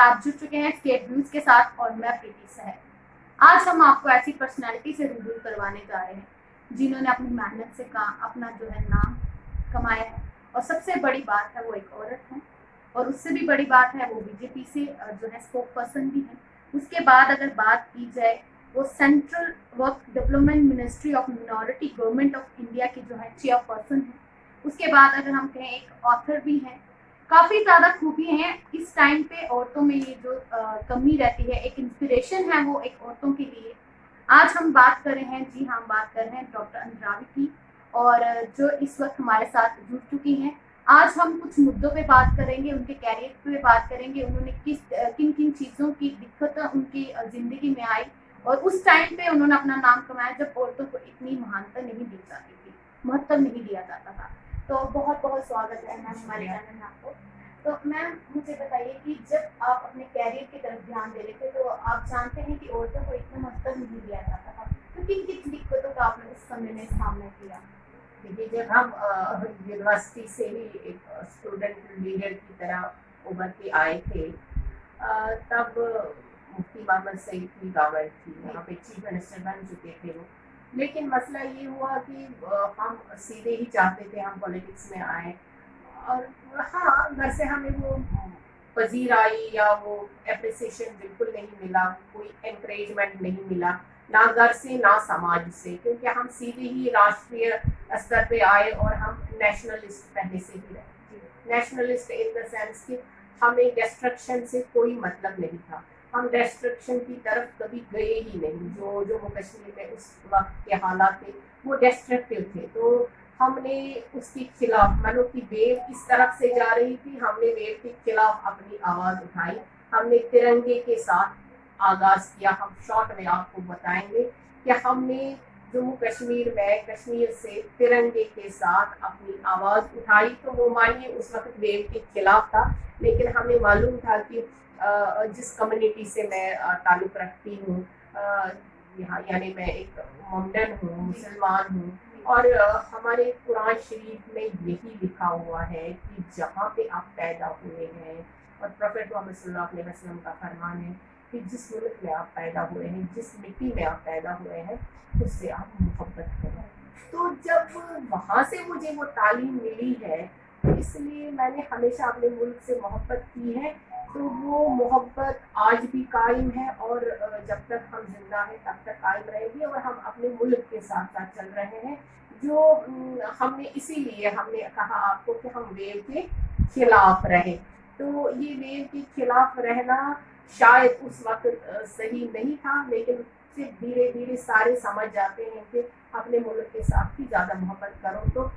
آپ جڑ چکے ہیں اسکیپ ویوز کے ساتھ اور میں پریتی سہل۔ آج ہم آپ کو ایسی پرسنالٹی سے روبرو کروانے جا رہے ہیں جنہوں نے اپنی محنت سے اپنا جو ہے نام کمایا ہے، اور سب سے بڑی بات ہے وہ ایک عورت ہے، اور اس سے بھی بڑی بات ہے وہ بی جے پی سے جو ہے اسپوک پرسن بھی ہے۔ اس کے بعد اگر بات کی جائے وہ central work development ministry of minority government of India کی جو ہے چیئر پرسن ہے۔ اس کے بعد اگر ہم کہیں ایک آتھر بھی ہیں، کافی زیادہ خوبی ہیں اس ٹائم پہ عورتوں میں یہ جو کمی رہتی ہے، ایک انسپریشن ہے وہ ایک عورتوں کے لیے۔ آج ہم بات کر رہے ہیں، جی ہم بات کر رہے ہیں ڈاکٹر اندراوی کی، اور جو اس وقت ہمارے ساتھ جڑ چکی ہیں۔ آج ہم کچھ مدعوں پہ بات کریں گے، ان کے کیریئر پہ بات کریں گے، انہوں نے کن کن چیزوں کی دقت ان کی زندگی میں آئی، اور اس ٹائم پہ انہوں نے اپنا نام کمایا جب عورتوں کو اتنی مہانتا نہیں دی جاتی تھی، مہتو نہیں دیا جاتا تھا۔ تو بہت بہت سواگت ہے میم ہمارے چینل میں آپ کو۔ تو میم مجھے بتائیے کہ جب آپ اپنے کیریئر کی طرف دھیان دے رہے تھے تو آپ جانتے ہیں کہ عورتوں کو اتنا مہتو نہیں دیا جاتا تھا، تو کن کن دقتوں کا آپ نے اس سمے میں سامنا کیا؟ دیکھیے، جب ہم یونیورسٹی سے ہی ایک اسٹوڈنٹ لیڈر کی طرح ابھر کے آئے تھے، تب مفتی محمد سعید کی گورنمنٹ تھی، وہاں پہ چیف منسٹر بن چکے تھے وہ۔ لیکن مسئلہ یہ ہوا کہ ہم سیدھے ہی چاہتے تھے ہم پولیٹکس میں آئیں، اور ہاں گھر سے ہمیں وہ پذیرائی یا وہ اپریسیشن بالکل نہیں ملا، کوئی انکریجمنٹ نہیں ملا، نہ گھر سے نہ سماج سے، کیونکہ ہم سیدھے ہی راشٹریہ استر پہ آئے اور ہم نیشنلسٹ پہلے سے ہی رہے، نیشنلسٹ ان دا سینس کہ ہمیں ڈسٹرکشن سے کوئی مطلب نہیں تھا، ہم ڈسٹرکشن کی طرف کبھی گئے ہی نہیں۔ جو جموں کشمیر میں اس وقت کے حالات تھے وہ ڈسٹرکٹیو تھے، تو ہم نے اس کے خلاف، منو کی ویو اس طرف سے جا رہی تھی، ہم نے ویو کے خلاف اپنی آواز اٹھائی، ہم نے ترنگے کے ساتھ آغاز کیا۔ ہم شارٹ میں آپ کو بتائیں گے کہ ہم نے جموں کشمیر میں کشمیر سے ترنگے کے ساتھ اپنی آواز اٹھائی، تو وہ مانیے اس وقت ویو کے خلاف تھا، لیکن ہمیں معلوم تھا کہ جس کمیونٹی سے میں تعلق رکھتی ہوں، یہاں یعنی میں ایک مومڈن ہوں، مسلمان ہوں، اور ہمارے قرآن شریف میں یہی لکھا ہوا ہے کہ جہاں پہ آپ پیدا ہوئے ہیں، اور پروفیٹ محمد صلی اللہ علیہ وسلم کا فرمان ہے کہ جس ملک میں آپ پیدا ہوئے ہیں، جس مٹی میں آپ پیدا ہوئے ہیں، اس سے آپ محبت کریں۔ تو جب وہاں سے مجھے وہ تعلیم ملی ہے، اس لیے میں نے ہمیشہ اپنے ملک سے محبت کی ہے، تو وہ محبت آج بھی قائم ہے، اور جب تک ہم زندہ ہیں تب تک قائم رہے گی، اور ہم اپنے ملک کے ساتھ ساتھ چل رہے ہیں۔ جو ہم نے اسی لیے ہم نے کہا آپ کو کہ ہم ویو کے خلاف رہیں، تو یہ ویو کے خلاف رہنا شاید اس وقت صحیح نہیں تھا، لیکن پھر دھیرے دھیرے سارے سمجھ جاتے ہیں کہ اپنے ملک کے ساتھ ہی زیادہ محبت کرو تو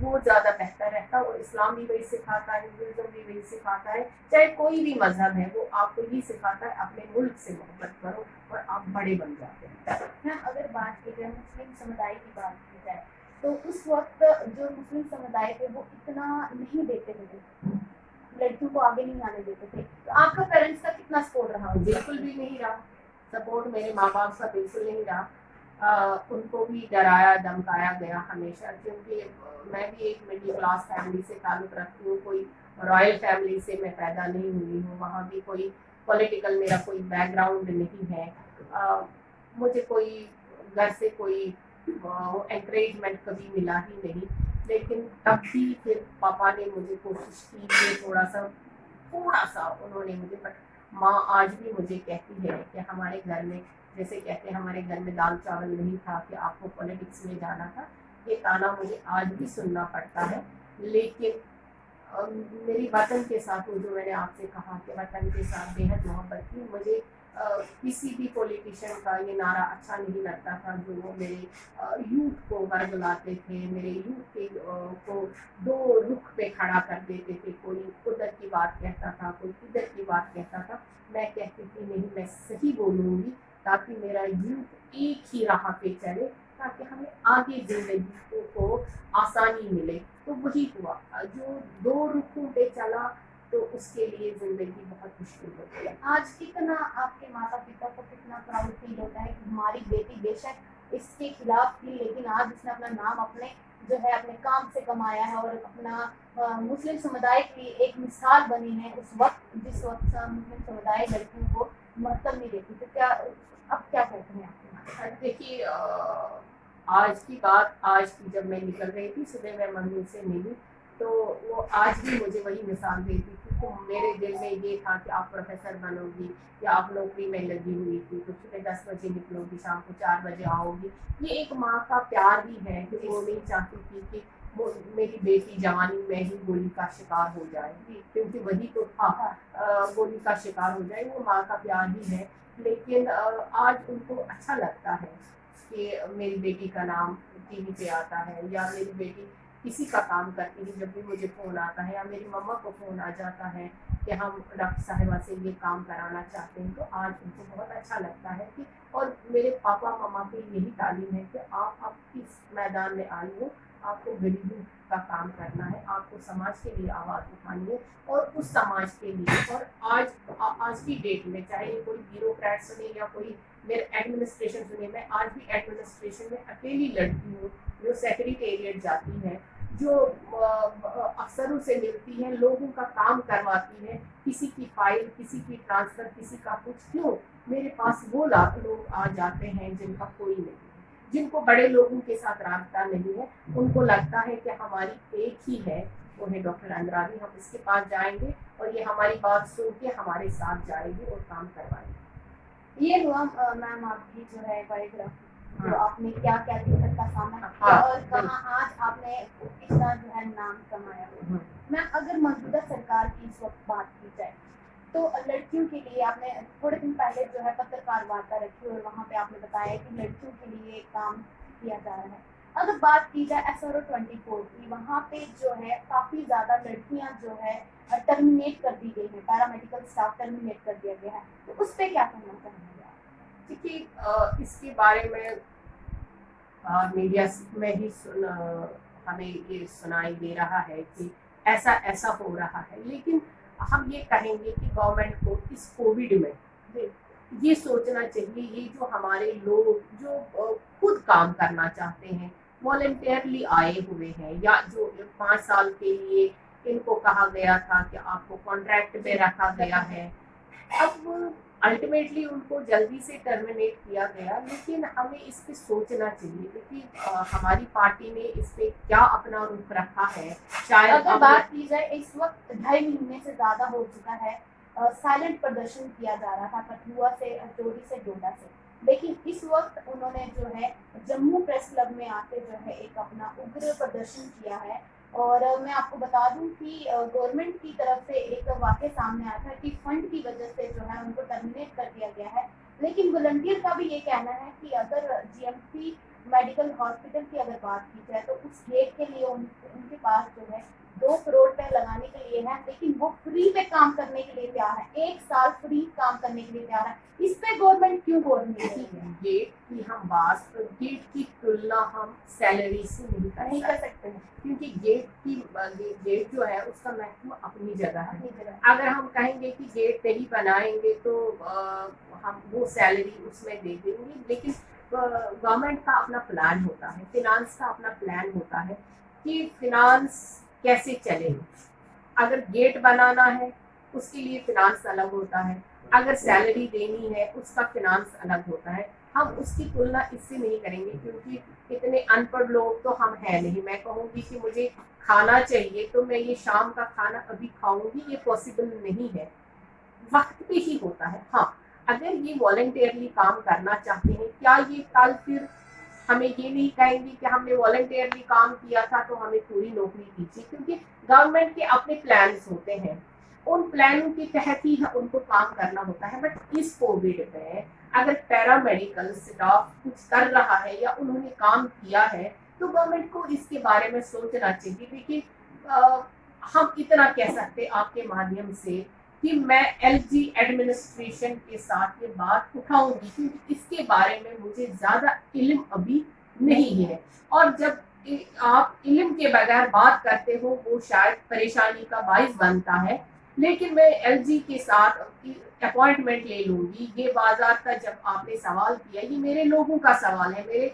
وہ زیادہ بہتر رہتا، اور اسلام بھی وہی سکھاتا ہے، ہندوازم بھی وہی سکھاتا ہے، چاہے کوئی بھی مذہب ہے وہ آپ کو یہ سکھاتا ہے اپنے ملک سے محبت کرو اور آپ بڑے بن جاتے ہیں۔ میم اگر بات کی جائے مسلم سمدائے کی بات کی جائے تو اس وقت جو مسلم سمدائے تھے وہ اتنا نہیں دیتے تھے، لڑکیوں کو آگے نہیں آنے دیتے تھے، تو آپ کا پیرنٹس کا کتنا سپورٹ رہا؟ بالکل بھی نہیں رہا سپورٹ، میرے ماں باپ کا بالکل نہیں رہا، ان کو بھی ڈرایا دھمکایا گیا ہمیشہ، کیونکہ میں بھی ایک مڈل کلاس فیملی سے تعلق رکھتی ہوں، کوئی رائل فیملی سے میں پیدا نہیں ہوئی ہوں، وہاں بھی کوئی پولیٹیکل میرا کوئی بیک گراؤنڈ نہیں ہے، مجھے کوئی گھر سے کوئی انکریجمنٹ کبھی ملا ہی نہیں، لیکن تب بھی پھر پاپا نے مجھے کوشش کی کہ تھوڑا سا انہوں نے مجھے، ماں آج بھی مجھے کہتی ہے کہ ہمارے گھر میں، جیسے کہتے ہیں ہمارے گھر میں دال چاول نہیں تھا کہ آپ کو پولیٹکس میں جانا تھا، یہ تانا مجھے آج بھی سننا پڑتا ہے، لیکن میری وطن کے ساتھ جو میں نے آپ سے کہا کہ وطن کے ساتھ بے حد محبت تھی، مجھے کسی بھی پولیٹیشین کا یہ نعرہ اچھا نہیں لگتا تھا جو وہ میرے یوتھ کو ورگلاتے تھے، میرے یوتھ کے کو دو رخ پہ کھڑا کر دیتے تھے، کوئی ادھر کی بات کہتا تھا، کوئی ادھر کی بات کہتا تھا، میں کہتی تھی نہیں میں صحیح بولوں گی تاکہ میرا یوتھ ایک ہی راہ پہ چلے، تاکہ ہمیں آگے زندگی کو آسانی ملے، تو وہی ہوا، جو دو رخوں پہ چلا تو اس کے لیے زندگی بہت مشکل ہو گئی۔ آج کتنا آپ کے ماتا پتا کو کتنا پراؤڈ فیل ہوتا ہے کہ ہماری بیٹی بے شک اس کے خلاف تھی لیکن آج اس نے اپنا نام اپنے जो है अपने काम से कमाया है और अपना मुस्लिम समुदाय के लिए एक मिसाल बनी है उस वक्त जिस वक्त मुस्लिम समुदाय लड़कियों को महत्व नहीं देती, तो क्या अब क्या कहते हैं आप? देखिए, आज की बात, आज की जब मैं निकल रही थी सुबह, मैं मम्मी से मिली तो वो आज भी मुझे वही मिसाल देती थी। तो मेरे दिल में ये था कि आप प्रोफेसर बनोगी या आप नौकरी में लगी हुई थी, तो सुबह 10 बजे निकलोगी, शाम को 4 बजे आओगी। ये एक माँ का प्यार ही है कि वो नहीं चाहती थी कि वो मेरी बेटी जवानी में ही गोली का शिकार हो जाए, क्योंकि वही तो था, गोली का शिकार हो जाए। वो माँ का प्यार ही है। लेकिन आज उनको अच्छा लगता है कि मेरी बेटी का नाम टीवी पे आता है, या मेरी बेटी किसी का काम करती है। जब भी मुझे फ़ोन आता है या मेरी मम्मा को फ़ोन आ जाता है कि हम डॉक्टर साहिबा से ये काम कराना चाहते हैं, तो आज उनको बहुत अच्छा लगता है कि, और मेरे पापा मम्मा की यही तालीम है कि आप अब इस मैदान में आई हो, आपको गरीबों का काम करना है, आपको समाज के लिए आवाज़ उठानी है, और उस समाज के लिए। और आज की डेट में चाहे कोई ब्यूरोक्रेट सुने या कोई मेरे एडमिनिस्ट्रेशन सुने, मैं आज भी एडमिनिस्ट्रेशन में अकेली लड़की हूँ जो सेक्रेटेरिएट जाती है, जो अफसरों से मिलती है, लोगों का काम करवाती है, किसी की फाइल, किसी की ट्रांसफ़र, किसी का कुछ। क्यों? मेरे पास वो लोग आ जाते हैं जिनका कोई नहीं है, जिनको बड़े लोगों के साथ रास्ता नहीं है। उनको लगता है कि हमारी एक ही है, वो है डॉक्टर अंद्राबी, हम इसके पास जाएंगे और ये हमारी बात सुन के हमारे साथ जाएगी और काम करवाएगी। ये हुआ मैम आपकी जो है बायोग्राफी, तो आपने क्या क्या दिक्कत का सामना किया और कहाँ आज आपने इतना जो है नाम कमाया। मैम, अगर मौजूदा सरकार की इस वक्त बात की जाए तो लड़कियों के लिए आपने थोड़े दिन पहले जो है पत्रकार वार्ता रखी और वहाँ पे आपने बताया कि लड़कियों के लिए काम किया जा रहा है। अगर बात की जाए SRO 24 की, वहाँ पे जो है काफ़ी ज़्यादा लड़कियाँ जो है टर्मिनेट कर दी गई हैं, पैरामेडिकल स्टाफ टर्मिनेट कर दिया गया है, तो उस पर क्या कहना चाहेंगे आप? देखिए, इसके बारे में मीडिया में ही हमें ये सुनाई दे रहा है कि ऐसा हो रहा है। लेकिन हम ये कहेंगे कि गवर्नमेंट को इस कोविड में ये सोचना चाहिए, ये जो हमारे लोग जो खुद काम करना चाहते हैं, वॉलंटियरली आए हुए हैं, या जो 5 साल के लिए इनको कहा गया था कि आपको कॉन्ट्रैक्ट में रखा गया है, अब अल्टीमेटली उनको जल्दी से टर्मिनेट किया गया। लेकिन हमें इस पे सोचना चाहिए कि हमारी पार्टी ने इस पे क्या अपना रुख रखा है। शायद अगर बात की जाए, इस वक्त 2.5 महीने से ज़्यादा हो चुका है, साइलेंट प्रदर्शन किया जा रहा था कठुआ से, चोरी से, डोडा से, लेकिन इस वक्त उन्होंने जो है जम्मू प्रेस क्लब में आके जो है एक अपना उग्र प्रदर्शन किया है। और मैं आपको बता दूं कि गवर्नमेंट की तरफ से एक वाक़या सामने आया था कि फंड की वजह से जो है उनको टर्मिनेट कर दिया गया है। लेकिन वॉलंटियर का भी ये कहना है कि अगर GMC मेडिकल हॉस्पिटल की अगर बात की जाए तो उस गेट के लिए उनके पास जो है 2 करोड़ रुपए लगाने के लिए है, लेकिन वो फ्री पे काम करने के लिए तैयार है, 1 साल फ्री काम करने के लिए तैयार है। इस पे गवर्नमेंट क्यों गौर नहीं कर रही है? गेट की हम बात, गेट की तुलना हम सैलरी से नहीं कर सकते हैं, क्योंकि गेट जो है उसका महत्व अपनी जगह है। अगर हम कहेंगे कि गेट नहीं बनाएंगे तो हम वो सैलरी उसमें दे देंगे, लेकिन गवर्नमेंट का अपना प्लान होता है, फिनांस का अपना प्लान होता है कि फिनांस कैसे चले। अगर गेट बनाना है उसके लिए फिनांस अलग होता है, अगर सैलरी देनी है उसका फिनांस अलग होता है। हम उसकी तुलना इससे नहीं करेंगे, क्योंकि इतने अनपढ़ लोग तो हम हैं नहीं। मैं कहूँगी कि मुझे खाना चाहिए तो मैं ये शाम का खाना अभी खाऊंगी, ये पॉसिबल नहीं है, वक्त पे ही होता है। हाँ, अगर ये वॉलंटियरली काम करना चाहते हैं, क्या ये कल फिर हमें ये नहीं कहेंगे कि हमने वॉलंटियरली काम किया था तो हमें पूरी नौकरी दीजिए, क्योंकि गवर्नमेंट के अपने प्लान्स होते हैं, उन प्लानों के तहत ही उनको काम करना होता है। बट इस कोविड में अगर पैरामेडिकल स्टाफ कुछ कर रहा है या उन्होंने काम किया है तो गवर्नमेंट को इसके बारे में सोचना चाहिए। देखिए, हम इतना कह सकते आपके माध्यम से कि मैं LG एडमिनिस्ट्रेशन के साथ ये बात उठाऊंगी, क्योंकि इसके बारे में मुझे ज़्यादा इल्म अभी नहीं है, और जब आप इल्म के बगैर बात करते हो वो शायद परेशानी का बाइस बनता है। लेकिन मैं LG के साथ अपॉइंटमेंट ले लूँगी। ये बाजार का जब आपने सवाल किया, ये मेरे लोगों का सवाल है, मेरे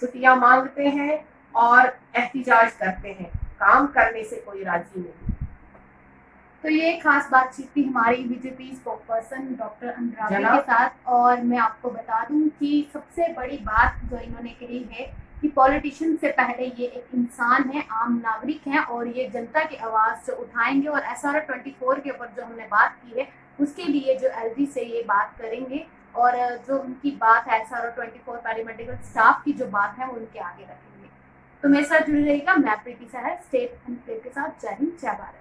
छुट्टियां मांगते हैं और एहतिजाज करते हैं, काम करने से कोई राजी नहीं। तो ये खास बातचीत थी हमारी BJP spoke person doctor Andrabi जनाब। के साथ, और मैं आपको बता दूं कि सबसे बड़ी बात जो इन्होंने कही है कि पॉलिटिशियन से पहले ये एक इंसान है, आम नागरिक हैं, और ये जनता की आवाज़ जो उठाएंगे और SRO 24 के ऊपर जो हमने बात की है उसके लिए जो LG से ये बात करेंगे, और जो उनकी बात है SRO 24 पैरामेडिकल स्टाफ की जो बात है वो उनके आगे रखेंगे। तो मेरे साथ जुड़े रहिएगा, मैं प्रीति सहर, स्टेट एंड प्ले के साथ। जय हिंद, जय भारत।